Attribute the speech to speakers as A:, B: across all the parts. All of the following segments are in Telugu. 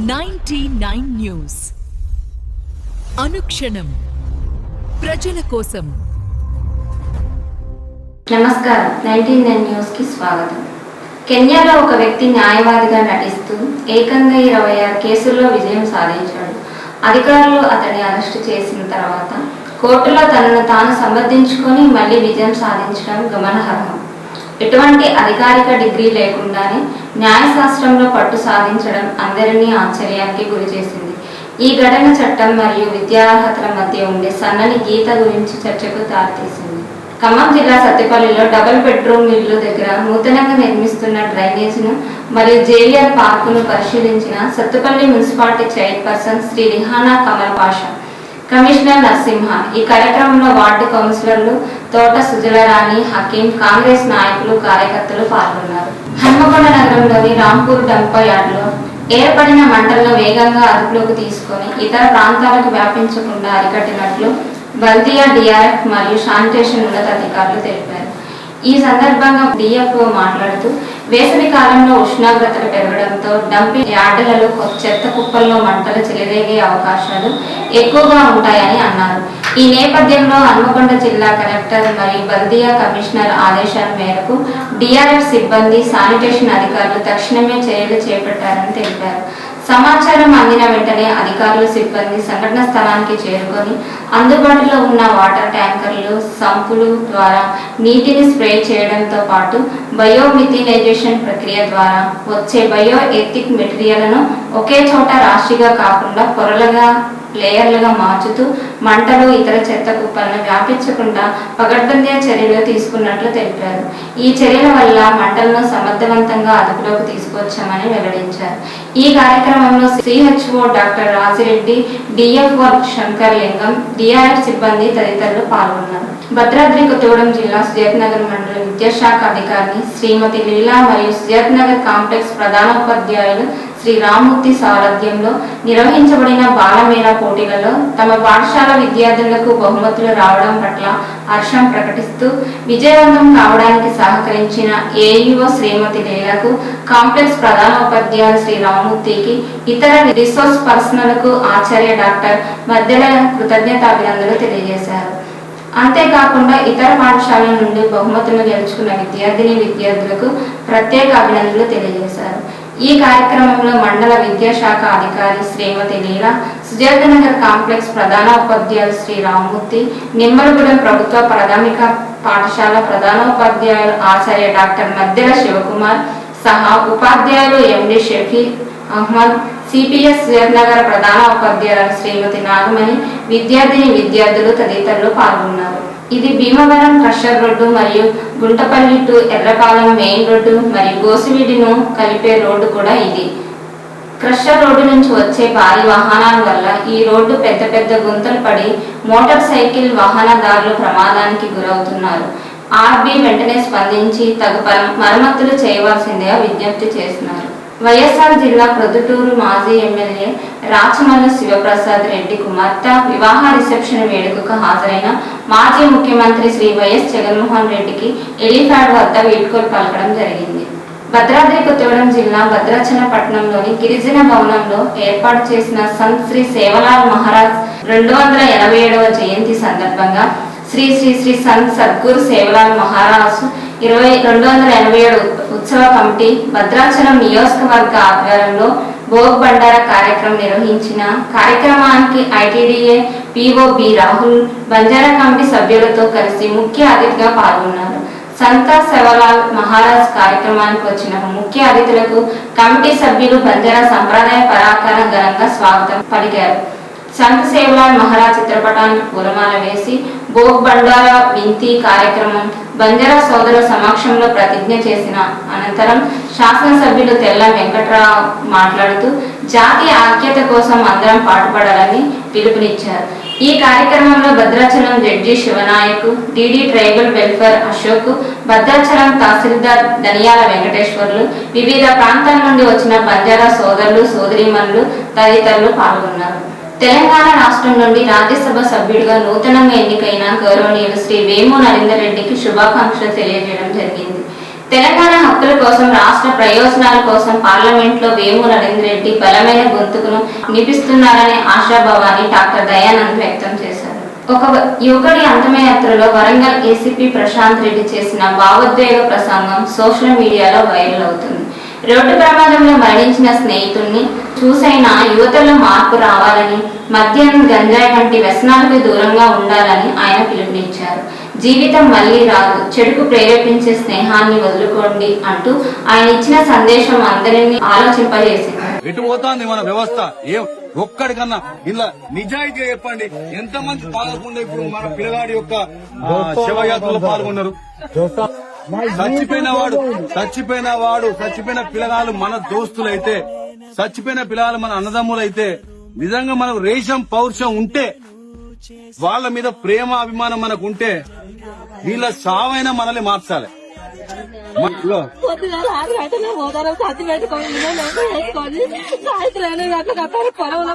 A: 99 న్యూస్ అనుక్షణం ప్రజల కోసం.
B: నమస్కారం. 99 న్యూస్ కి స్వాగతం. కెన్యాలో ఒక వ్యక్తి న్యాయవాదిగా నటిస్తూ ఏకంగా 26 కేసుల్లో విజయం సాధించాడు. అధికారులు అతన్ని అరెస్టు చేసిన తర్వాత కోర్టులో తనను తాను సమర్థించుకొని మళ్లీ విజయం సాధించడం గమనార్హం. ఎటువంటి అధికారిక డిగ్రీ లేకుండానే న్యాయశాస్త్రంలో పట్టు సాధించడం అందరినీ ఆశ్చర్యానికి గురి చేసింది. ఈ ఘటన చట్టం మరియు విద్యార్హతల మధ్య ఉండే సన్నని గీత గురించి చర్చకు దారితీసింది. ఖమ్మం జిల్లా సత్తిపల్లిలో డబుల్ బెడ్రూమ్ ఇల్లు దగ్గర నూతనంగా నిర్మిస్తున్న డ్రైనేజీను మరియు జేవిఆర్ పార్కును పరిశీలించిన Sathupalli municipality chairperson Shri Rihana Kamal Pasha, commissioner Narasimha. ఈ కార్యక్రమంలో వార్డు కౌన్సిలర్లు తోట సుజలరాణి, హకీం, కాంగ్రెస్ నాయకులు, కార్యకర్తలు పాల్గొన్నారు. హన్మకొండ నగరంలోని రాంపూర్ డంప్ యార్డులో ఏర్పడిన మంటలను వేగంగా అదుపులోకి తీసుకొని ఇతర ప్రాంతాలకు వ్యాపించకుండా అరికట్టినట్లు బల్దియా డిఆర్ఎఫ్ మరియు శానిటేషన్ ఉన్నతాధికారులు తెలిపారు. ఈ సందర్భంగా డిఎఫ్ఓ మాట్లాడుతూ వేసవి కాలంలో ఉష్ణోగ్రతలు పెరగడంతో డంపింగ్ యార్డులలో చెత్త కుప్పల్లో మంటలు చెలరేగే అవకాశాలు ఎక్కువగా ఉంటాయని అన్నారు. ఈ నేపథ్యంలో హన్మకొండ జిల్లా కలెక్టర్ మరియు బల్దియా కమిషనర్ ఆదేశాల మేరకు డిఆర్ఎఫ్ సిబ్బంది, శానిటేషన్ అధికారులు తక్షణమే చర్యలు చేపట్టారని తెలిపారు. సమాచారం అందిన వెంటనే అధికారులు, సిబ్బంది సంఘటన స్థలానికి చేరుకొని అందుబాటులో ఉన్న వాటర్ ట్యాంకర్లు, సంపులు ద్వారా నీటిని స్ప్రే చేయడంతో పాటు బయోమిథినైజేషన్ ప్రక్రియ ద్వారా వచ్చే బయో ఎథిక్ మెటీరియల్ను ఒకే చోట రాశిగా కాకుండా పొరలుగా, లేయర్లుగా మార్చుతూ మంటలు, ఇతర చెత్త కుప్పలను వ్యాపించకుండా పకడ్బందీ చర్యలు తీసుకున్నట్లు తెలిపారు. ఈ చర్యల వల్ల మంటలను సమర్థవంతంగా అదుపులోకి తీసుకొచ్చామని వెల్లడించారు. ఈ కార్యక్రమంలో CHO doctor Rajireddy, DFO Shankar లింగం, డిఆర్ఎఫ్ సిబ్బంది తదితరులు పాల్గొన్నారు. భద్రాద్రి కొత్తగూడెం జిల్లా సుజాత్ నగర్ మండల విద్యాశాఖ అధికారిని శ్రీమతి లీలా మరియు సుజాత్ నగర్ కాంప్లెక్స్ ప్రధానోపాధ్యాయులు శ్రీ రామ్మూర్తి సారథ్యంలో నిర్వహించబడిన బాలమేళా పోటీలలో తమ పాఠశాల విద్యార్థులకు బహుమతులు రావడం పట్ల హర్షం ప్రకటిస్తూ విజయవంతం కావడానికి సహకరించిన ఏఈఓ శ్రీమతి లీలకు, కాంప్లెక్స్ ప్రధానోపాధ్యాయులు శ్రీ రామ్మూర్తికి, ఇతర రిసోర్స్ పర్సనల్కు ఆచార్య డాక్టర్ మధ్యల కృతజ్ఞతాభినందనలు తెలియజేశారు. అంతేకాకుండా ఇతర పాఠశాలల నుండి బహుమతులను గెలుచుకున్న విద్యార్థులకు ప్రత్యేక అభినందనలు తెలియజేశారు. ఈ కార్యక్రమంలో మండల విద్యాశాఖ అధికారి శ్రీమతి లీలా, సుజాతనగర్ కాంప్లెక్స్ ప్రధానోపాధ్యాయులు శ్రీ రామ్మూర్తి, నిమ్మలగూడెం ప్రభుత్వ ప్రాథమిక పాఠశాల ప్రధానోపాధ్యాయులు ఆచార్య డాక్టర్ మధ్యల శివకుమార్ సహా ఉపాధ్యాయులు ఎండి షఫీ అహ్మద్, సిపిఎస్ సుజాతనగర్ ప్రధాన ఉపాధ్యాయులు శ్రీమతి నాగమణి, విద్యార్థులు తదితరులు పాల్గొన్నారు. ఇది భీమవరం క్రషర్ రోడ్డు మరియు Guntapalli to Errapalem main road మరియు గోసివీడిను కలిపే రోడ్డు కూడా ఇది. క్రషర్ రోడ్డు నుంచి వచ్చే భారీ వాహనాల వల్ల ఈ రోడ్డు పెద్ద గుంతలు పడి మోటార్ సైకిల్ వాహనదారులు ప్రమాదానికి గురవుతున్నారు. ఆర్బీ వెంటనే స్పందించి తగు మరమ్మతులు చేయవలసిందిగా విజ్ఞప్తి చేస్తున్నారు. వైఎస్ఆర్ జిల్లా ప్రొద్దుటూరు మాజీ ఎమ్మెల్యే రాచమల్లు శివప్రసాద్ రెడ్డి కుమార్తె వివాహ రిసెప్షన్ వేడుకకు హాజరైన మాజీ ముఖ్యమంత్రి శ్రీ వైఎస్ జగన్మోహన్ రెడ్డికి ఎలిఫాడ్ వద్ద వీడ్కోలు పలకడం జరిగింది. భద్రాద్రి కొత్తగూడెం జిల్లా భద్రాచలపట్నంలోని గిరిజన భవనంలో ఏర్పాటు చేసిన సంత్ శ్రీ సేవలాల్ మహారాజ్ 287వ జయంతి సందర్భంగా శ్రీ శ్రీ శ్రీ సంత్ సద్గురు సేవలాల్ మహారాజ్ 287 ఉత్సవ కమిటీ భద్రాచలం నియోజకవర్గ ఆధ్వర్యంలో భోగ్ బండార కార్యక్రమం నిర్వహించిన కార్యక్రమానికి ITDA PO B Rahul, Banjara committee సభ్యులతో కలిసి ముఖ్య అతిథిగా పాల్గొన్నారు. సంత సేవలాల్ మహారాజ్ కార్యక్రమానికి వచ్చిన ముఖ్య అతిథులకు కమిటీ సభ్యులు బంజారా సంప్రదాయ పరాకార ఘనంగా స్వాగతం పలికారు. సంత సేవలాల్ మహారాజ్ చిత్రపటానికి పూలమాల వేసి భోగ్ బండారా వింతి కార్యక్రమం బంజారా సోదరుల సమక్షంలో ప్రతిజ్ఞ చేసిన అనంతరం శాసనసభ్యులు తెల్ల వెంకట్రావు మాట్లాడుతూ జాతీయ ఐక్యత కోసం అందరం పాటుపడాలని పిలుపునిచ్చారు. ఈ కార్యక్రమంలో Bhadrachalam judge Shivanayak, DD tribal welfare Ashok, Bhadrachalam tahsildar Dhaniyala Venkateswarlu, వివిధ ప్రాంతాల నుండి వచ్చిన బంజారా సోదరులు, సోదరీమణులు తదితరులు పాల్గొన్నారు. తెలంగాణ రాష్ట్రం నుండి రాజ్యసభ సభ్యుడిగా నూతనంగా ఎన్నికైన గౌరవనీయులు శ్రీ వేము నరేందర్ రెడ్డికి శుభాకాంక్షలు తెలియజేయడం జరిగింది. తెలంగాణ హక్కుల కోసం, రాష్ట్ర ప్రయోజనాల కోసం పార్లమెంట్లో వేము నరేందర్ రెడ్డి బలమైన గొంతుకును వినిపిస్తున్నారనే ఆశాభావాన్ని డాక్టర్ దయానంద్ వ్యక్తం చేశారు. ఒక యువకుడి అంతిమయాత్రలో వరంగల్ ఏసీపీ ప్రశాంత్ రెడ్డి చేసిన భావోద్వేగ ప్రసంగం సోషల్ మీడియాలో వైరల్ అవుతుంది. రోడ్డు ప్రమాదంలో మరణించిన స్నేహితుడిని చూసైనా యువతలో మార్పు రావాలని, మద్యం, గంజాయి వంటి వ్యసనాలకు దూరంగా ఉండాలని ఆయన పిలుపునిచ్చారు. జీవితం మళ్లీ రాదు, చెడుకు ప్రేరేపించే స్నేహాన్ని వదులుకోండి అంటూ ఆయన ఇచ్చిన సందేశం అందరినీ ఆలోచింపజేసింది.
C: ఎటు పోతాంది మన వ్యవస్థ? ఒక్కడికన్నా ఇలా నిజాయితీగా చెప్పండి, ఎంతమంది పాల్గొండే ఇప్పుడు మన పిల్లగాడి యొక్క శవయాత్రలో పాల్గొన్నారు. చచ్చిపోయిన పిల్లగాళ్ళు మన దోస్తులైతే, చచ్చిపోయిన పిల్లగాళ్ళు మన అన్నదమ్ములైతే, నిజంగా మనకు రేషం పౌరుషం ఉంటే, వాళ్ళ మీద ప్రేమ అభిమానం మనకు ఉంటే, వీళ్ళ సావైనా మనల్ని మార్చాలి.
D: పొద్దుగాల 6 గంటలకు పోతారు, సత్తి పెట్టుకొని సాయంత్రం పొలంలో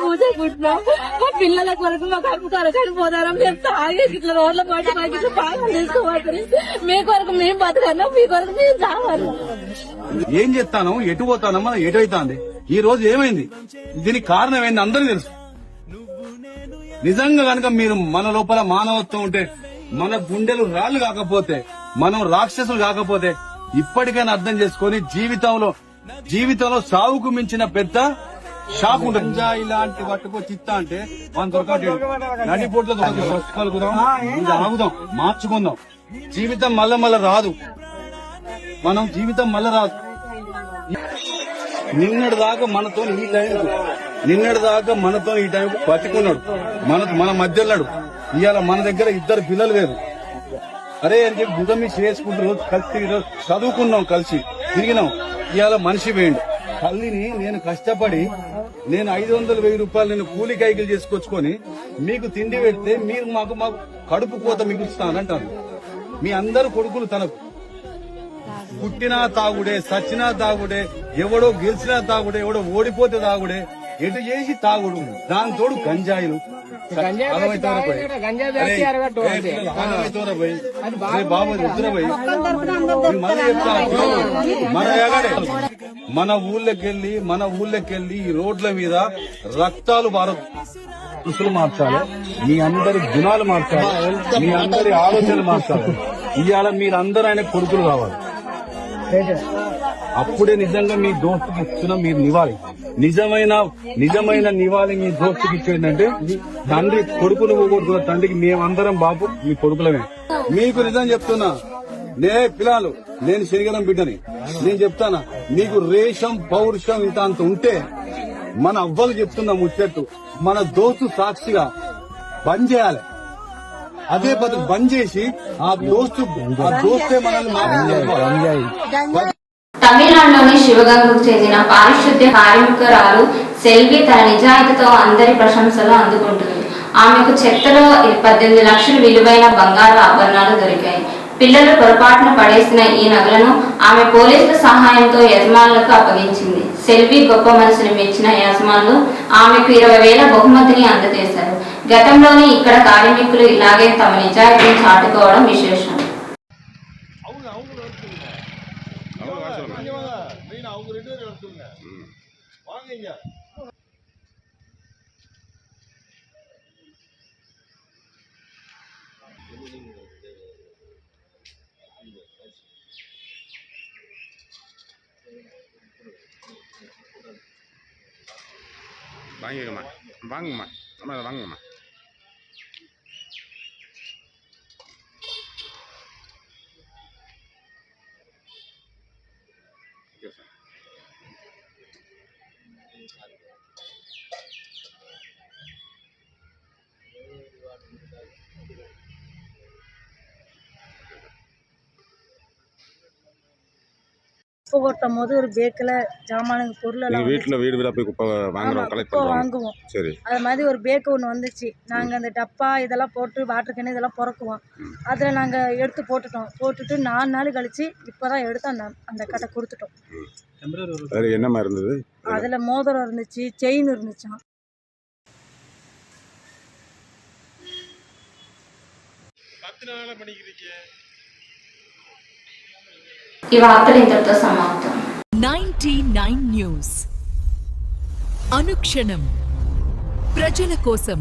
D: పూజకుంటున్నాం, మా పిల్లల కొరకు మా కడుపు కొరకు పోతారు. మేము తాగేసి ఇట్లా రోడ్ల పాటు మాకు ఇట్లా బాగా తీసుకోవాలి. మీ కొరకు మేము బతకన్నా, మీ కొరకు మేము రావాలి.
C: ఏం చెప్తాను, ఎటు పోతాను, మనం ఎటు అవుతాంది. ఈ రోజు ఏమైంది, దీనికి కారణం ఏంది అందరికీ తెలుసు. నిజంగా కనుక మీరు మన లోపల మానవత్వం ఉంటే, మన గుండెలు రాళ్లు కాకపోతే, మనం రాక్షసులు కాకపోతే, ఇప్పటికైనా అర్థం చేసుకుని జీవితంలో సావుకు మించిన పెద్ద షాక్ ఉంటుంది. ఇలాంటి పట్టుకొచ్చి ఇస్తా అంటే మనం దొరకట్లేదు. నడిపోట్లో కలుగుదాం, ఇది ఆగుదాం, మార్చుకుందాం. జీవితం మళ్ళా రాదు, మనం జీవితం మళ్ళా రాదు. నిన్నటి దాకా మనతో ఈ టైంకు బతికున్నాడు, మన మధ్యలో. ఇవాళ మన దగ్గర 2 పిల్లలు లేరు. అరే అని చెప్పి బుధమి చేసుకుంటూ రోజు కలిసి చదువుకున్నాం, కలిసి తిరిగినాం. ఇవాళ మనిషి వేయండి. తల్లిని నేను కష్టపడి, నేను 500-1000 రూపాయలు నేను కూలి కైకిలు చేసుకొచ్చుకొని మీకు తిండి పెడితే మీరు మాకు కడుపు కోత మిగులుస్తానంటారు. మీ అందరు కొడుకులు తనకు పుట్టినా తాగుడే, సచ్చినా తాగుడే, ఎవడో గెలిచినా తాగుడే, ఎవడో ఓడిపోతే తాగుడే, ఎటు చేసి తాగుడు. దాని తోడు గంజాయిలు. మన ఊళ్ళకెళ్ళి ఈ రోడ్ల మీద రక్తాలు దుస్తులు మార్చాలి, మీ అందరి గుణాలు మార్చాలి, మీ అందరి ఆలోచనలు మార్చాలి. ఇవాళ మీరందరూ ఆయన కొడుకులు కావాలి. అప్పుడే నిజంగా మీ దోస్తుకి ఇచ్చిన మీరు నివాలి. నిజమైన నివాళి మీ దోస్తుకి ఇచ్చేందంటే, తండ్రి కొడుకును పోగొట్టుకున్న తండ్రికి మేమందరం బాబు మీ కొడుకులమే. మీకు నిజం చెప్తున్నా, పిల్లలు, నేను శనిగరం బిడ్డని, నేను చెప్తానా, మీకు రేషం పౌరుషం ఇంత అంత ఉంటే, మన అవ్వలు చెప్తున్నా ముచ్చట్టు, మన దోస్తు సాక్షిగా బంద్ చేయాలి. అదే పద్ధతి బంద్ చేసి ఆ దోస్తే మనల్ని మార్చాలి.
B: తమిళనాడులోని శివగంగకు చెందిన పారిశుద్ధ్య కార్మికురాలు సెల్వి తన నిజాయితీతో అందరి ప్రశంసలు అందుకుంటుంది. ఆమెకు చెత్తలో 18 లక్షలు విలువైన బంగారు ఆభరణాలు దొరికాయి. పిల్లలు పొరపాటున పడేసిన ఈ నగలను ఆమె పోలీసుల సహాయంతో యజమానులకు అప్పగించింది. సెల్వి గొప్ప మనసును మెచ్చిన యజమానులు ఆమెకు 20,000 బహుమతిని అందజేశారు. గతంలోనే ఇక్కడ కార్మికులు ఇలాగే తమ నిజాయితీని చాటుకోవడం విశేషం.
E: வாங்கம்மா நம்ம வாங்கம்மா.
D: குப்பை கொட்டும் போது ஒரு பேக்கில் ஜாமானுங்க பொருளெல்லாம்
E: வீடு போய் குப்பை
D: வாங்குவோம்.
E: சரி,
D: அது மாதிரி ஒரு பேக்கு ஒன்று வந்துச்சு. நாங்கள் அந்த டப்பா இதெல்லாம் போட்டு வாட்டர் கேனு இதெல்லாம் பிறக்குவோம். அதில் நாங்கள் எடுத்து போட்டுட்டு 4 நாள் கழிச்சு இப்போ தான் எடுத்து அந்த கட்டை கொடுத்துட்டோம்.
E: என்னமா இருந்தது?
D: அதில் மோதிரம் இருந்துச்சு, செயின் இருந்துச்சான்.
B: ఈ వార్తలు ఇంతటితో సమాప్తం.
A: 99 న్యూస్ అనుక్షణం ప్రజల కోసం.